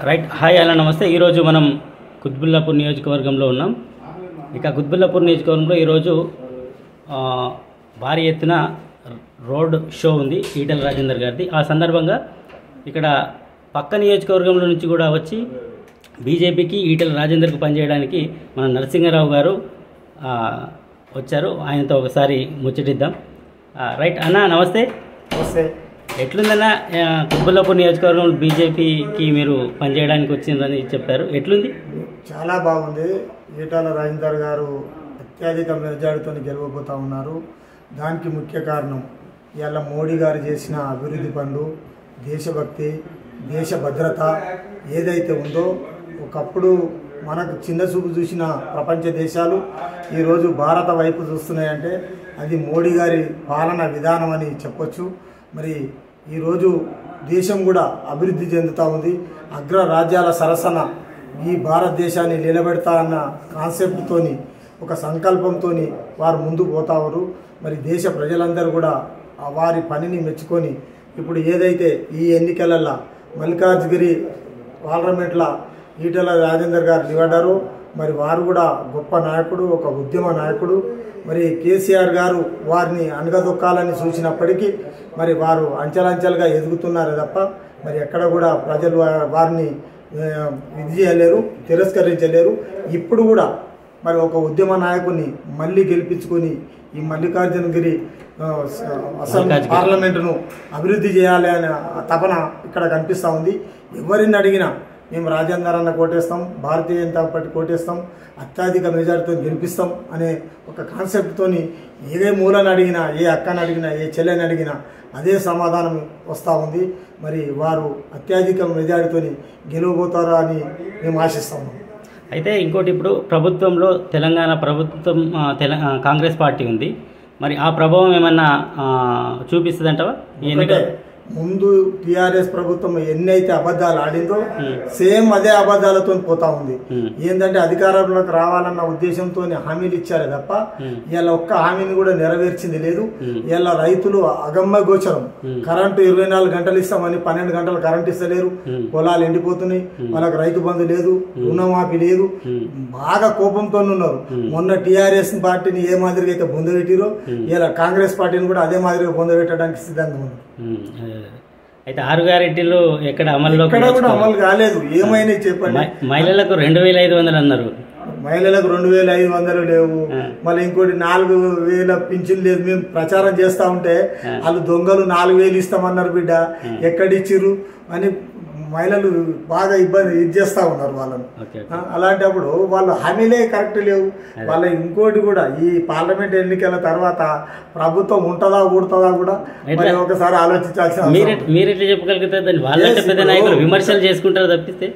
Right. Hi, అలా నమస్తే. ఈరోజు మనం కుత్బుల్లాపూర్ నియోజకవర్గంలో ఉన్నాం. ఇక కుత్బుల్లాపూర్ నియోజకవర్గంలో ఈరోజు భారీ ఎత్తున రోడ్ షో ఉంది ఈటెల రాజేందర్ గారిది. ఆ సందర్భంగా ఇక్కడ పక్క నియోజకవర్గంలో నుంచి కూడా వచ్చి బీజేపీకి ఈటెల రాజేందర్కు పనిచేయడానికి మన నరసింహారావు గారు వచ్చారు. ఆయనతో ఒకసారి ముచ్చటిద్దాం. రైట్ అన్న, నమస్తే. నమస్తే. ఎట్లుందన్న కుత్బుల్లాపూర్ నియోజకవర్గంలో బీజేపీకి మీరు పనిచేయడానికి వచ్చిందని చెప్పారు, ఎట్లుంది? చాలా బాగుంది. ఈటెల రాజేందర్ గారు అత్యధిక మెజారిటీతో గెలవబోతూ ఉన్నారు. దానికి ముఖ్య కారణం ఇవాళ మోడీ గారు చేసిన అభివృద్ధి పనులు, దేశభక్తి, దేశ భద్రత ఏదైతే ఉందో, ఒకప్పుడు మనకు చిన్న చూపు చూసిన ప్రపంచ దేశాలు ఈరోజు భారత వైపు చూస్తున్నాయంటే అది మోడీ గారి పాలన విధానం అని చెప్పొచ్చు. మరి ఈరోజు దేశం కూడా అభివృద్ధి చెందుతూ ఉంది. అగ్ర రాజ్యాల సరసన ఈ భారతదేశాన్ని నిలబెడతా అన్న కాన్సెప్ట్తోని, ఒక సంకల్పంతో వారు ముందుకు పోతారు. మరి దేశ ప్రజలందరూ కూడా వారి పనిని మెచ్చుకొని ఇప్పుడు ఏదైతే ఈ ఎన్నికలలో మల్లికార్జుగిరి పార్లమెంట్లో ఈటెల రాజేందర్ గారు నిలబడ్డారో, మరి వారు కూడా గొప్ప నాయకుడు, ఒక ఉద్యమ నాయకుడు. మరి కేసీఆర్ గారు వారిని అణగదొక్కాలని చూసినప్పటికీ మరి వారు అంచెలంచెలుగా ఎదుగుతున్నారు తప్ప మరి ఎక్కడ కూడా ప్రజలు వారిని ఇది చేయలేరు, తిరస్కరించలేరు. ఇప్పుడు కూడా మరి ఒక ఉద్యమ నాయకుని మళ్ళీ గెలిపించుకొని ఈ మల్లికార్జునగిరి అసెంబ్లీ పార్లమెంటును అభివృద్ధి చేయాలి అనే తపన ఇక్కడ కనిపిస్తూ ఉంది. ఎవరిని అడిగినా మేము రాజేందర్ అన్న కోటేస్తాం, భారతీయ జనతా పార్టీ కోటేస్తాం, అత్యధిక మెజార్టీతో గెలిపిస్తాం అనే ఒక కాన్సెప్ట్తోని ఏ మూలని అడిగినా, ఏ అక్కని అడిగినా, ఏ చెల్లెని అడిగినా అదే సమాధానం వస్తూ ఉంది. మరి వారు అత్యధిక మెజార్టీతో గెలవబోతారా అని మేము ఆశిస్తాము. అయితే ఇంకోటి, ఇప్పుడు ప్రభుత్వంలో తెలంగాణ ప్రభుత్వం కాంగ్రెస్ పార్టీ ఉంది. మరి ఆ ప్రభావం ఏమన్నా చూపిస్తుందంటవా ఈ ఎన్నిక? ముందు టీఆర్ఎస్ ప్రభుత్వం ఎన్నైతే అబద్ధాలు ఆడిందో సేమ్ అదే అబద్ధాలతో పోతా ఉంది. ఏంటంటే అధికారంలోకి రావాలన్న ఉద్దేశంతో హామీలు ఇచ్చారే తప్ప ఇలా ఒక్క హామీని కూడా నెరవేర్చింది లేదు. ఇలా రైతులు అగమ్య గోచరం. కరెంటు 24 గంటలు ఇస్తామని 12 గంటలు కరెంట్ ఇస్తలేరు. పొలాలు ఎండిపోతున్నాయి. వాళ్ళకి రైతు బంధు లేదు, రుణమాఫీ లేదు. బాగా కోపంతో ఉన్నారు. మొన్న టీఆర్ఎస్ పార్టీని ఏ మాదిరిగా అయితే బొందబెట్టిరో ఇలా కాంగ్రెస్ పార్టీని కూడా అదే మాదిరిగా బొందబెట్టడానికి సిద్ధంగా ఉన్నారు. అయితే 6 గ్యారెంటీలు ఎక్కడ అమలు కాలేదు. ఏమైనా చెప్పండి. మహిళలకు 2500 అన్నారు. మహిళలకు 2500 లేవు. మళ్ళీ ఇంకోటి 4000 పింఛన్ లేదు. మేము ప్రచారం చేస్తా ఉంటే వాళ్ళు దొంగలు 4000 ఇస్తామన్నారు. బిడ్డ ఎక్కడిచ్చిర్రు అని మహిళలు బాగా ఇది చేస్తూ ఉన్నారు వాళ్ళను. అలాంటప్పుడు వాళ్ళు హామీలే కరెక్ట్ లేవు. వాళ్ళ ఇంకోటి కూడా ఈ పార్లమెంట్ ఎన్నికల తర్వాత ప్రభుత్వం ఉంటుందా ఊడుతుందా కూడా మరి ఒకసారి ఆలోచించాల్సిన. మీరు ఎట్లా చెప్పగలుగుతారు దాన్ని? వాళ్ళంటే పెద్ద నాయకులు విమర్శలు చేసుకుంటారు తప్పిస్తే,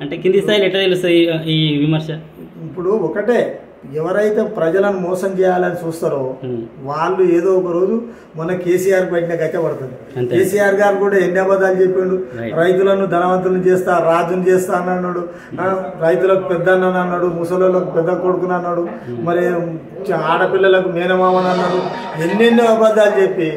అంటే కింది స్థాయిలో ఎట్లా తెలుస్తుంది ఈ విమర్శ? ఇప్పుడు ఒకటే, ఎవరైతే ప్రజలను మోసం చేయాలని చూస్తారో వాళ్ళు ఏదో ఒక రోజు మొన్న కేసీఆర్ పెట్టిన గచ్చ పడుతుంది. కేసీఆర్ గారు కూడా ఎన్ని అబద్ధాలు చెప్పిండు. రైతులను ధనవంతులను చేస్తా, రాజును చేస్తా అని అన్నాడు. రైతులకు పెద్ద అన్న అన్నాడు, ముసలోళ్ళకు పెద్ద కొడుకుని అన్నాడు, మరి ఆడపిల్లలకు మేనమామని అన్నాడు. ఎన్నెన్నో అబద్ధాలు చెప్పి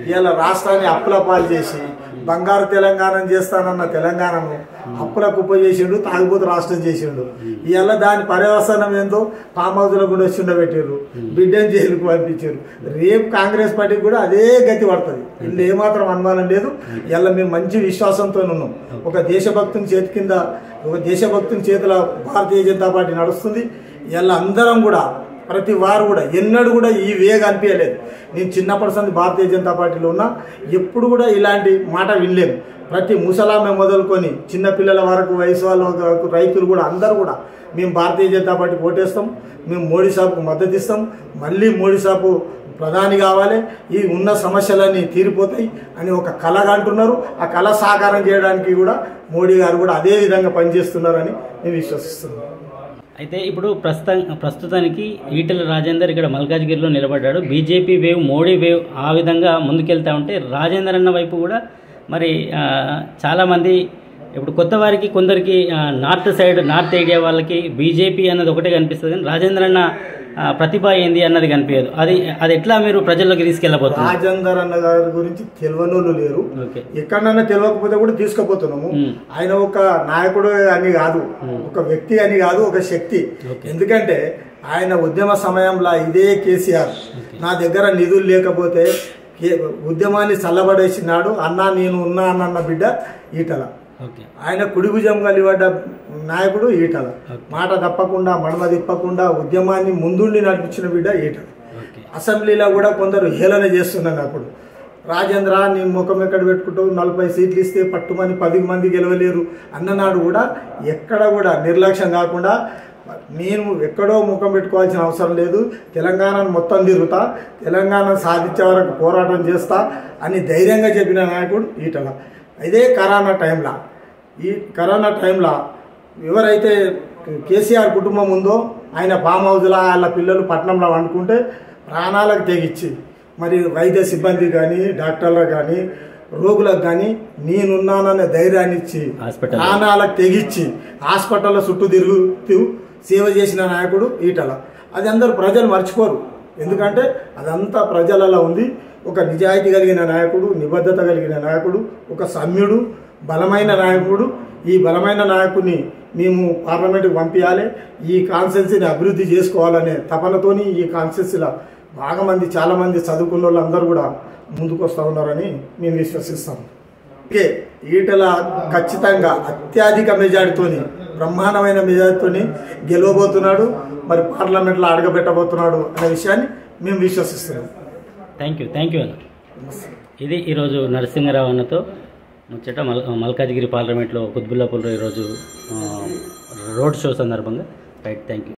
ఇవాళ రాష్ట్రాన్ని అప్పుల పాలు చేసి బంగారు తెలంగాణ చేస్తానన్న తెలంగాణను అప్పుల కుప్ప చేసిండు, తాగుబోతు రాష్ట్రం చేసిండు. ఇవాళ దాని పర్యవసానం ఏందో ఫామ్ హౌస్లో కూడా వచ్చి ఉండబెట్టారు, బిడ్డని జైలుకు పంపించారు. రేపు కాంగ్రెస్ పార్టీకి కూడా అదే గతి పడుతుంది. వీళ్ళు ఏమాత్రం అనుమానం లేదు. ఇలా మేము మంచి విశ్వాసంతో ఉన్నాం. ఒక దేశభక్తుని చేతి కింద, ఒక దేశభక్తుని చేతిలో భారతీయ జనతా పార్టీ నడుస్తుంది. ఇలా అందరం కూడా, ప్రతి వారు కూడా ఎన్నడూ కూడా ఈ వేగ అనిపించలేదు. నేను చిన్నప్పటి సంది భారతీయ జనతా పార్టీలో ఉన్నా, ఎప్పుడు కూడా ఇలాంటి మాట వినలేము. ప్రతి ముసలామె మొదలుకొని చిన్నపిల్లల వరకు, వయసు వాళ్ళ వరకు, రైతులు కూడా అందరూ కూడా మేము భారతీయ జనతా పార్టీ ఓటేస్తాం, మేము మోడీ సాబ్కు మద్దతు ఇస్తాం, మళ్ళీ మోడీ సాబ్ ప్రధాని కావాలి, ఈ ఉన్న సమస్యలన్నీ తీరిపోతాయి అని ఒక కళగా అంటున్నారు. ఆ కళ సాకారం చేయడానికి కూడా మోడీ గారు కూడా అదే విధంగా పనిచేస్తున్నారని నేను విశ్వసిస్తున్నాను. అయితే ఇప్పుడు ప్రస్తుతానికి ఈటెల రాజేందర్ ఇక్కడ మల్కాజ్గిరిలో నిలబడ్డాడు. బీజేపీ వేవ్, మోడీ వేవ్ ఆ విధంగా ముందుకెళ్తా ఉంటే రాజేందర్ అన్న వైపు కూడా మరి చాలామంది ఇప్పుడు కొత్త వారికి కొందరికి నార్త్ సైడ్ నార్త్ ఏరియా వాళ్ళకి బీజేపీ అన్నది ఒకటే కనిపిస్తుంది, కానీ రాజేందర్ అన్న ప్రతిభ ఏంది అన్నది కనిపించదు. అది ఎట్లా మీరు ప్రజల్లోకి తీసుకెళ్ళబోతున్నారు? రాజేందర్ అన్న గారి గురించి తెలియనోళ్ళు లేరు, ఎక్కడన్నా తెలియకపోతే కూడా తీసుకుపోతున్నాము. ఆయన ఒక నాయకుడు అని కాదు, ఒక వ్యక్తి అని కాదు, ఒక శక్తి. ఎందుకంటే ఆయన ఉద్యమ సమయంలో ఇదే కేసీఆర్ నా దగ్గర నిధులు లేకపోతే ఉద్యమాన్ని చల్లబడేసినాడు. అన్నా నేను ఉన్నా అన్న బిడ్డ ఈటల. ఆయన కుడిభుజం కలిపడ్డ నాయకుడు ఈటల. మాట తప్పకుండా మడమ తిప్పకుండా ఉద్యమాన్ని ముందుండి నడిపించిన బిడ్డ ఈటల. అసెంబ్లీలో కూడా కొందరు హేళన చేస్తున్నారు. అప్పుడు రాజేంద్ర నీ ముఖం ఎక్కడ పెట్టుకుంటావు, 40 సీట్లు ఇస్తే పట్టుమని 10 మంది గెలవలేరు అన్ననాడు కూడా ఎక్కడ కూడా నిర్లక్ష్యం కాకుండా నేను ఎక్కడో ముఖం పెట్టుకోవాల్సిన అవసరం లేదు, తెలంగాణను మొత్తం తిరుగుతా, తెలంగాణ సాధించే వరకు పోరాటం చేస్తా అని ధైర్యంగా చెప్పిన నాయకుడు ఈటల. ఇదే కరోనా టైంలో ఎవరైతే కేసీఆర్ కుటుంబం ఉందో ఆయన ఫామ్ హౌస్లో వాళ్ళ పిల్లలు పట్టణంలో వండుకుంటే ప్రాణాలకు తెగించి మరి వైద్య సిబ్బంది కానీ డాక్టర్లకు కానీ రోగులకు కానీ నేనున్నాననే ధైర్యాన్ని ఇచ్చి ప్రాణాలకు తెగించి హాస్పిటల్లో చుట్టూ తిరుగుతూ సేవ చేసిన నాయకుడు ఈటల. అది అందరూ ప్రజలు మర్చిపోరు, ఎందుకంటే అదంతా ప్రజలలో ఉంది. ఒక నిజాయితీ కలిగిన నాయకుడు, నిబద్ధత కలిగిన నాయకుడు, ఒక సమ్యుడు, బలమైన నాయకుడు. ఈ బలమైన నాయకుడిని మేము పార్లమెంటుకు పంపించాలి, ఈ కాన్స్టిట్యున్సీని అభివృద్ధి చేసుకోవాలనే తపనతోని ఈ కాన్స్టిట్యున్సీలో చాలామంది చదువుకున్న వాళ్ళు అందరూ కూడా ముందుకు వస్తూ ఉన్నారని మేము విశ్వసిస్తాం. ఓకే, ఈటల ఖచ్చితంగా అత్యధిక మెజార్టీతోని, బ్రహ్మాండమైన మెజార్టీతోని గెలవబోతున్నాడు, మరి పార్లమెంట్లో అడగబెట్టబోతున్నాడు అనే విషయాన్ని మేము విశ్వసిస్తున్నాం. థ్యాంక్ యూ అన్న. ఇది ఈరోజు నరసింహారావు అన్నతో ముచ్చట మల్కాజ్గిరి పార్లమెంట్లో కుత్బుల్లాపూర్లో ఈరోజు రోడ్ షో సందర్భంగా. Right, thank you.